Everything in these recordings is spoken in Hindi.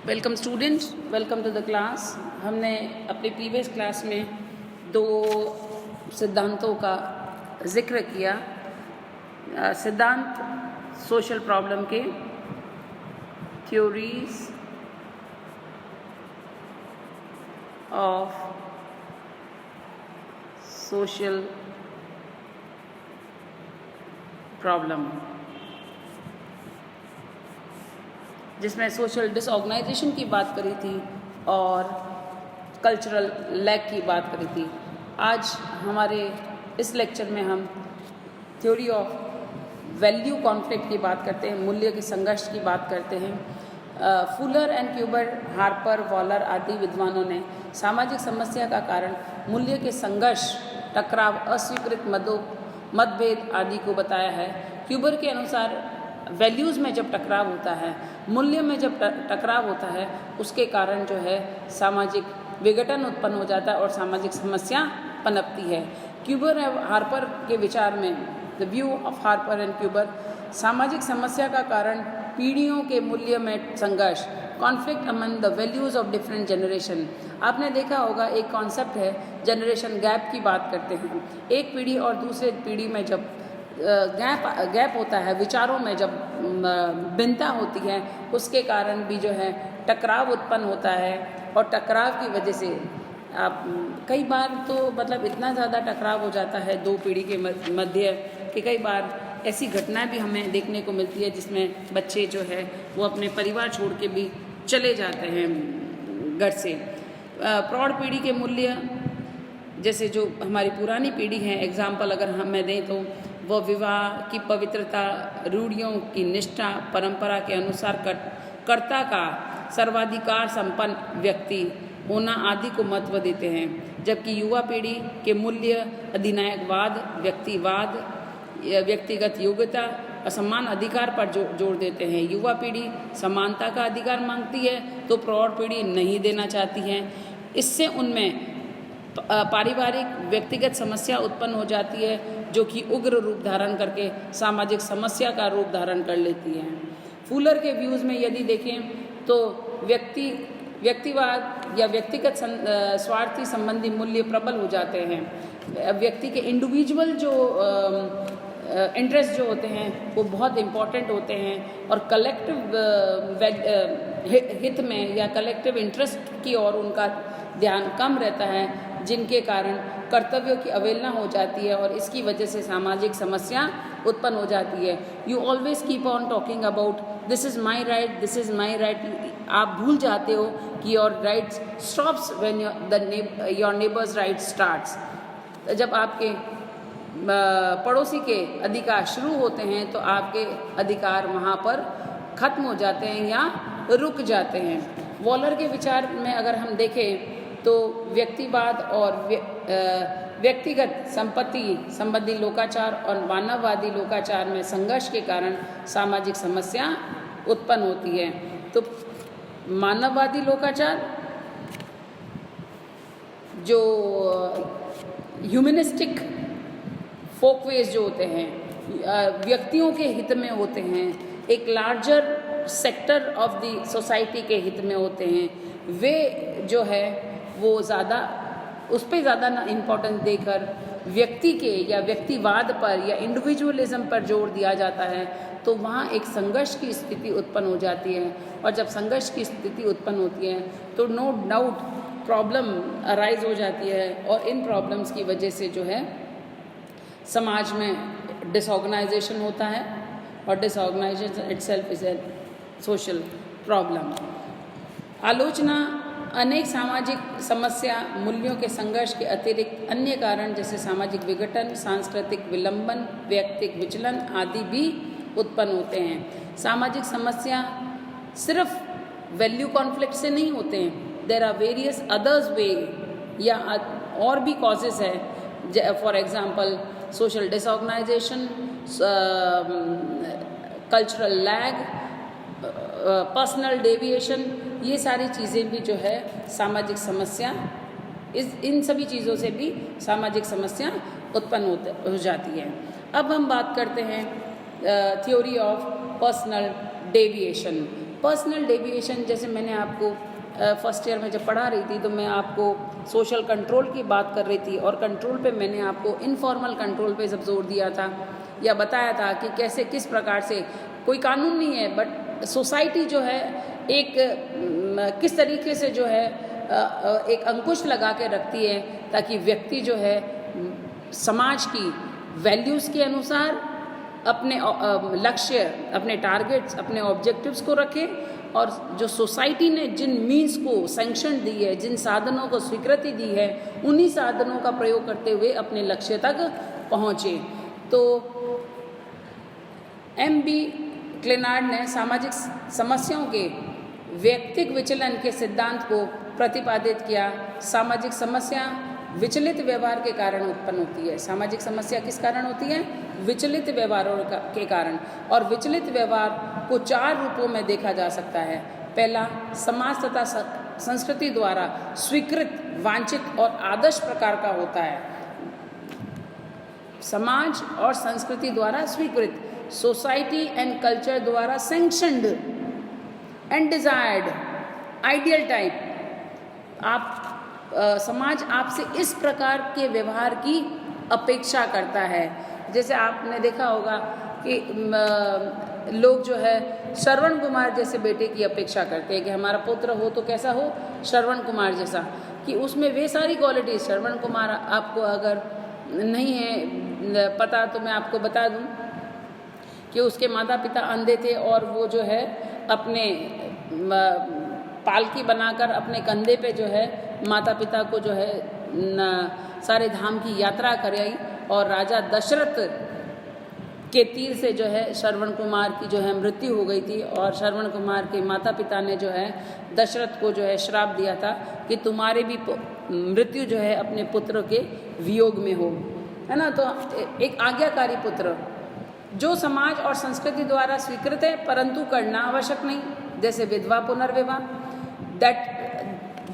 Welcome students, welcome to the class. हमने अपनी प्रीवियस क्लास में दो सिद्धांतों का जिक्र किया। सिद्धांत सोशल प्रॉब्लम के, थ्योरीज ऑफ सोशल प्रॉब्लम, जिसमें सोशल डिसऑर्गेनाइजेशन की बात करी थी और कल्चरल लैग की बात करी थी। आज हमारे इस लेक्चर में हम थ्योरी ऑफ वैल्यू कॉन्फ्लिक्ट की बात करते हैं, मूल्य के संघर्ष की बात करते हैं। फुलर एंड क्यूबर, हार्पर, वॉलर आदि विद्वानों ने सामाजिक समस्या का कारण मूल्य के संघर्ष, टकराव, अस्वीकृत मतभेद आदि को बताया है। क्यूबर के अनुसार वैल्यूज़ में जब टकराव होता है, मूल्य में जब टकराव होता है, उसके कारण जो है सामाजिक विघटन उत्पन्न हो जाता है और सामाजिक समस्या पनपती है। क्यूबर एवं हार्पर के विचार में, the view of Harper and Cuber, सामाजिक समस्या का कारण पीढ़ियों के मूल्य में संघर्ष, conflict among the values of different generation. आपने देखा होगा एक कॉन्सेप्ट है, जनरेशन गैप की बात करते हैं। एक पीढ़ी और दूसरे पीढ़ी में जब गैप होता है, विचारों में जब भिन्नता होती है, उसके कारण भी जो है टकराव उत्पन्न होता है। और टकराव की वजह से आप कई बार तो मतलब इतना ज़्यादा टकराव हो जाता है दो पीढ़ी के मध्य कि कई बार ऐसी घटनाएं भी हमें देखने को मिलती है जिसमें बच्चे जो है वो अपने परिवार छोड़ के भी चले जाते हैं घर से। प्रौढ़ पीढ़ी के मूल्य, जैसे जो हमारी पुरानी पीढ़ी है, एग्जाम्पल अगर हमें दें तो वह विवाह की पवित्रता, रूढ़ियों की निष्ठा, परंपरा के अनुसार कर्ता का सर्वाधिकार संपन्न व्यक्ति होना आदि को महत्व देते हैं। जबकि युवा पीढ़ी के मूल्य अधिनायकवाद, व्यक्तिवाद, व्यक्तिगत योग्यता, असमान अधिकार पर जोर देते हैं। युवा पीढ़ी समानता का अधिकार मांगती है तो प्रौढ़ पीढ़ी नहीं देना चाहती है। इससे उनमें पारिवारिक व्यक्तिगत समस्या उत्पन्न हो जाती है जो कि उग्र रूप धारण करके सामाजिक समस्या का रूप धारण कर लेती है। फुलर के व्यूज़ में यदि देखें तो व्यक्तिवाद या व्यक्तिगत स्वार्थी संबंधी मूल्य प्रबल हो जाते हैं। व्यक्ति के इंडिविजुअल जो इंटरेस्ट जो होते हैं वो बहुत इम्पॉर्टेंट होते हैं और कलेक्टिव हित में या कलेक्टिव इंटरेस्ट की ओर उनका ध्यान कम रहता है, जिनके कारण कर्तव्यों की अवहेलना हो जाती है और इसकी वजह से सामाजिक समस्या उत्पन्न हो जाती है। You always keep on talking about this is my right, this is my right. आप भूल जाते हो कि your rights stops when your neighbours right starts. जब आपके पड़ोसी के अधिकार शुरू होते हैं तो आपके अधिकार वहाँ पर ख़त्म हो जाते हैं या रुक जाते हैं। वॉलर के विचार में अगर हम देखें तो व्यक्तिवाद और व्यक्तिगत संपत्ति संबंधी लोकाचार और मानववादी लोकाचार में संघर्ष के कारण सामाजिक समस्या उत्पन्न होती है। तो मानववादी लोकाचार जो ह्यूमनिस्टिक फोकवेज जो होते हैं, व्यक्तियों के हित में होते हैं, एक larger sector of the society के हित में होते हैं, वे जो है वो ज़्यादा उस पर ज़्यादा ना इम्पोर्टेंस देकर व्यक्ति के या व्यक्तिवाद पर या इंडिविजुअलिज्म पर जोर दिया जाता है, तो वहाँ एक संघर्ष की स्थिति उत्पन्न हो जाती है। और जब संघर्ष की स्थिति उत्पन्न होती है तो नो डाउट प्रॉब्लम अराइज हो जाती है और इन प्रॉब्लम्स की वजह से जो है समाज में डिसऑर्गेनाइजेशन होता है और disorganisation itself is a social problem. आलोचना अनेक सामाजिक समस्या, मूल्यों के संघर्ष के अतिरिक्त अन्य कारण जैसे सामाजिक विघटन, सांस्कृतिक विलंबन, व्यक्तिगत विचलन आदि भी उत्पन्न होते हैं। सामाजिक समस्या सिर्फ वैल्यू कॉन्फ्लिक्ट से नहीं होते हैं, देयर आर वेरियस अदर्स वे या और भी कॉजेस है। For example social disorganisation, cultural lag, personal deviation, ये सारी चीज़ें भी जो है सामाजिक समस्या, इन सभी चीज़ों से भी सामाजिक समस्या उत्पन्न हो जाती है। अब हम बात करते हैं theory of personal deviation. Personal deviation, जैसे मैंने आपको फर्स्ट ईयर में जब पढ़ा रही थी तो मैं आपको सोशल कंट्रोल की बात कर रही थी, और कंट्रोल पे मैंने आपको इनफॉर्मल कंट्रोल पे सब जोर दिया था या बताया था कि कैसे किस प्रकार से कोई कानून नहीं है बट सोसाइटी जो है एक किस तरीके से जो है एक अंकुश लगा के रखती है ताकि व्यक्ति जो है समाज की वैल्यूज़ के अनुसार अपने लक्ष्य, अपने टारगेट्स, अपने ऑब्जेक्टिव्स को रखे, और जो सोसाइटी ने जिन मीन्स को सैंक्शन दी है, जिन साधनों को स्वीकृति दी है, उन्हीं साधनों का प्रयोग करते हुए अपने लक्ष्य तक पहुँचे। तो M.B. क्लेनार्ड ने सामाजिक समस्याओं के व्यक्तिक विचलन के सिद्धांत को प्रतिपादित किया। सामाजिक समस्या विचलित व्यवहार के कारण उत्पन्न होती है। सामाजिक समस्या किस कारण होती है? विचलित व्यवहारों के कारण। और विचलित व्यवहार को 4 रूपों में देखा जा सकता है। पहला, समाज तथा संस्कृति द्वारा स्वीकृत, वांछित और आदर्श प्रकार का होता है। समाज और संस्कृति द्वारा स्वीकृत, सोसाइटी एंड कल्चर द्वारा sanctioned and desired ideal type. समाज आपसे इस प्रकार के व्यवहार की अपेक्षा करता है। जैसे आपने देखा होगा कि लोग जो है श्रवण कुमार जैसे बेटे की अपेक्षा करते हैं कि हमारा पुत्र हो तो कैसा हो, श्रवण कुमार जैसा, कि उसमें वे सारी क्वालिटी। श्रवण कुमार आपको अगर नहीं है पता तो मैं आपको बता दूं कि उसके माता पिता अंधे थे और वो जो है अपने पालकी बनाकर अपने कंधे पे जो है माता पिता को जो है सारे धाम की यात्रा कराई, और राजा दशरथ के तीर से जो है श्रवण कुमार की जो है मृत्यु हो गई थी। और श्रवण कुमार के माता पिता ने जो है दशरथ को जो है श्राप दिया था कि तुम्हारे भी मृत्यु जो है अपने पुत्र के वियोग में हो, है ना। तो एक आज्ञाकारी पुत्र जो समाज और संस्कृति द्वारा स्वीकृत है परंतु करना आवश्यक नहीं, जैसे विधवा पुनर्विवाह, that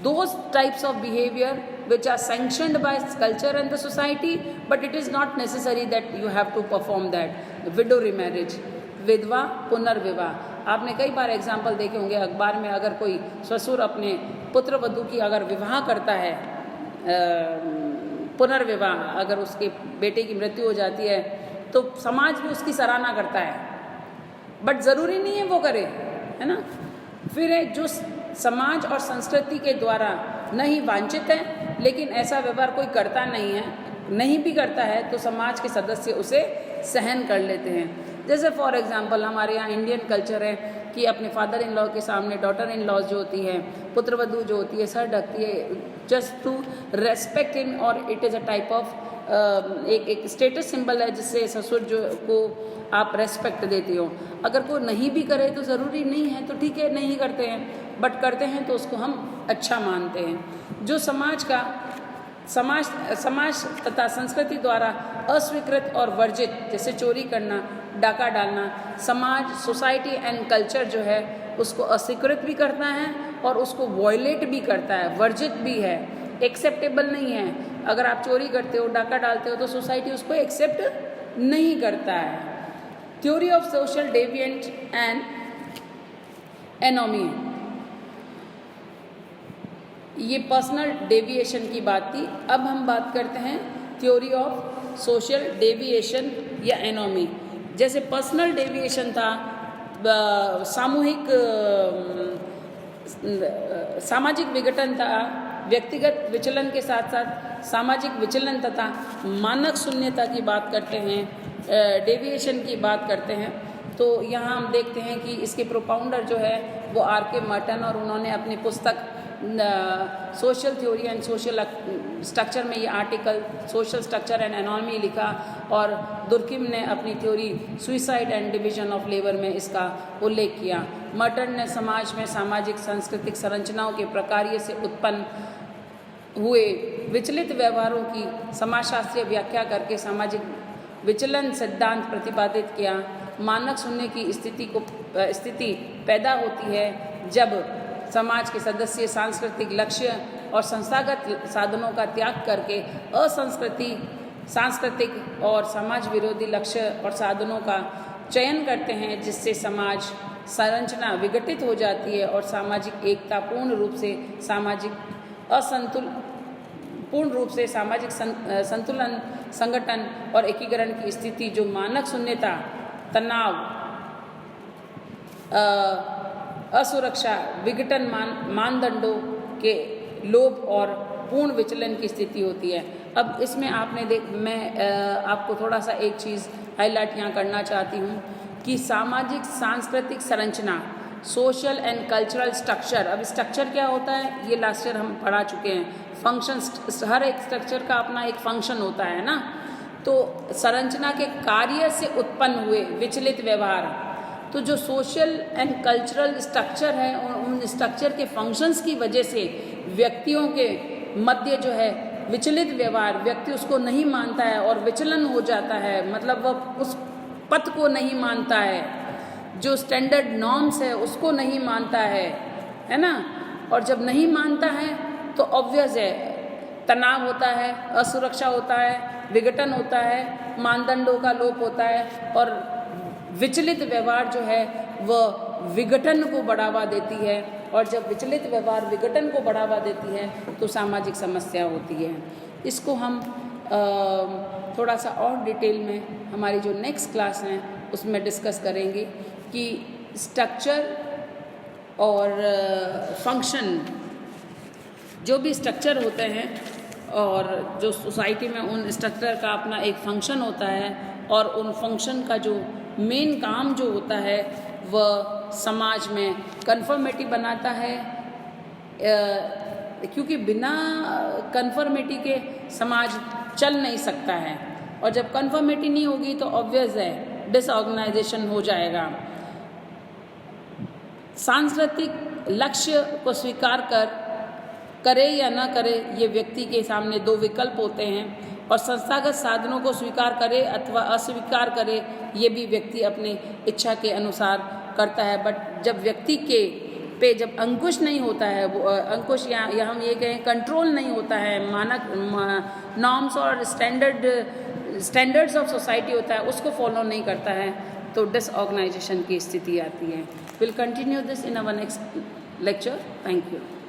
those types of behavior which are sanctioned by culture and the society, but it is not necessary that you have to perform that. Widow remarriage, विधवा पुनर्विवाह, आपने कई बार एग्जाम्पल देखे होंगे अखबार में। अगर कोई ससुर अपने पुत्र वधू की अगर विवाह करता है, पुनर्विवाह, अगर उसके बेटे की मृत्यु हो जाती है तो समाज भी उसकी सराहना करता है, बट ज़रूरी नहीं है वो करे, है ना। फिर है जो समाज और संस्कृति के द्वारा नहीं वांछित है लेकिन ऐसा व्यवहार कोई करता नहीं है, नहीं भी करता है तो समाज के सदस्य उसे सहन कर लेते हैं। जैसे फॉर एग्जांपल हमारे यहाँ इंडियन कल्चर है कि अपने फादर इन लॉ के सामने डॉटर इन लॉज जो होती है, पुत्रवधू जो होती है, सर ढकती है जस्ट टू रेस्पेक्ट इन, और it is a type of एक स्टेटस सिंबल है जिससे ससुर जो को आप रेस्पेक्ट देते हो। अगर कोई नहीं भी करे तो ज़रूरी नहीं है, तो ठीक है नहीं करते हैं, बट करते हैं तो उसको हम अच्छा मानते हैं। जो समाज तथा संस्कृति द्वारा अस्वीकृत और वर्जित, जैसे चोरी करना, डाका डालना, समाज सोसाइटी एंड कल्चर जो है उसको अस्वीकृत भी करता है और उसको वॉयलेट भी करता है, वर्जित भी है, एक्सेप्टेबल नहीं है। अगर आप चोरी करते हो, डाका डालते हो तो सोसाइटी उसको एक्सेप्ट नहीं करता है। Theory of social deviant and anomie, ये पर्सनल डेविएशन की बात थी। अब हम बात करते हैं थ्योरी ऑफ सोशल डेविएशन या एनोमी। जैसे पर्सनल डेविएशन था सामाजिक विघटन था, व्यक्तिगत विचलन के साथ साथ सामाजिक विचलन तथा मानक शून्यता की बात करते हैं, डेविएशन की बात करते हैं। तो यहाँ हम देखते हैं कि इसके प्रोपाउंडर जो है वो R.K. मर्टन, और उन्होंने अपनी पुस्तक social theory and social structure में ये article social structure and anomie लिखा, और दुर्किम ने अपनी theory suicide and division of labour में इसका उल्लेख किया। मर्टन ने समाज में सामाजिक सांस्कृतिक संरचनाओं के प्रकार्य से उत्पन्न हुए विचलित व्यवहारों की समाजशास्त्रीय व्याख्या करके सामाजिक विचलन सिद्धांत प्रतिपादित किया। मानक शून्य की स्थिति पैदा होती है जब समाज के सदस्य सांस्कृतिक लक्ष्य और संस्थागत साधनों का त्याग करके सांस्कृतिक और समाज विरोधी लक्ष्य और साधनों का चयन करते हैं, जिससे समाज संरचना विघटित हो जाती है और सामाजिक एकता पूर्ण रूप से सामाजिक संतुलन, संगठन और एकीकरण की स्थिति, जो मानक शून्यता, तनाव, असुरक्षा, विघटन, मानदंडों के लोभ और पूर्ण विचलन की स्थिति होती है। अब इसमें मैं आपको थोड़ा सा एक चीज़ हाईलाइट यहाँ करना चाहती हूँ कि सामाजिक सांस्कृतिक संरचना, सोशल एंड कल्चरल स्ट्रक्चर। अब स्ट्रक्चर क्या होता है, ये लास्ट ईयर हम पढ़ा चुके हैं। फंक्शन, हर एक स्ट्रक्चर का अपना एक फंक्शन होता है ना। तो संरचना के कार्य से उत्पन्न हुए विचलित व्यवहार, तो जो सोशल एंड कल्चरल स्ट्रक्चर है, उन स्ट्रक्चर के फंक्शंस की वजह से व्यक्तियों के मध्य जो है विचलित व्यवहार, व्यक्ति उसको नहीं मानता है और विचलन हो जाता है, मतलब वह उस पथ को नहीं मानता है, जो स्टैंडर्ड नॉर्म्स है उसको नहीं मानता है ना। और जब नहीं मानता है तो ऑब्वियस है तनाव होता है, असुरक्षा होता है, विघटन होता है, मानदंडों का लोप होता है और विचलित व्यवहार जो है वह विघटन को बढ़ावा देती है। और जब विचलित व्यवहार विघटन को बढ़ावा देती है तो सामाजिक समस्या होती है। इसको हम थोड़ा सा और डिटेल में हमारी जो नेक्स्ट क्लास है उसमें डिस्कस करेंगे कि स्ट्रक्चर और फंक्शन, जो भी स्ट्रक्चर होते हैं और जो सोसाइटी में उन स्ट्रक्चर का अपना एक फंक्शन होता है और उन फंक्शन का जो मेन काम जो होता है वह समाज में कन्फर्मिटी बनाता है, क्योंकि बिना कन्फर्मिटी के समाज चल नहीं सकता है। और जब कन्फर्मिटी नहीं होगी तो ऑब्वियस है डिसऑर्गेनाइजेशन हो जाएगा। सांस्कृतिक लक्ष्य को स्वीकार करे या न करे, ये व्यक्ति के सामने दो विकल्प होते हैं। और संस्थागत साधनों को स्वीकार करे अथवा अस्वीकार करे, ये भी व्यक्ति अपनी इच्छा के अनुसार करता है। बट जब व्यक्ति के पे जब अंकुश नहीं होता है, वो अंकुश या हम ये कहें कंट्रोल नहीं होता है, मानक नॉर्म्स और स्टैंडर्ड्स ऑफ सोसाइटी होता है, उसको फॉलो नहीं करता है, तो डिसऑर्गेनाइजेशन की स्थिति आती है। Will continue this in our next lecture. Thank you.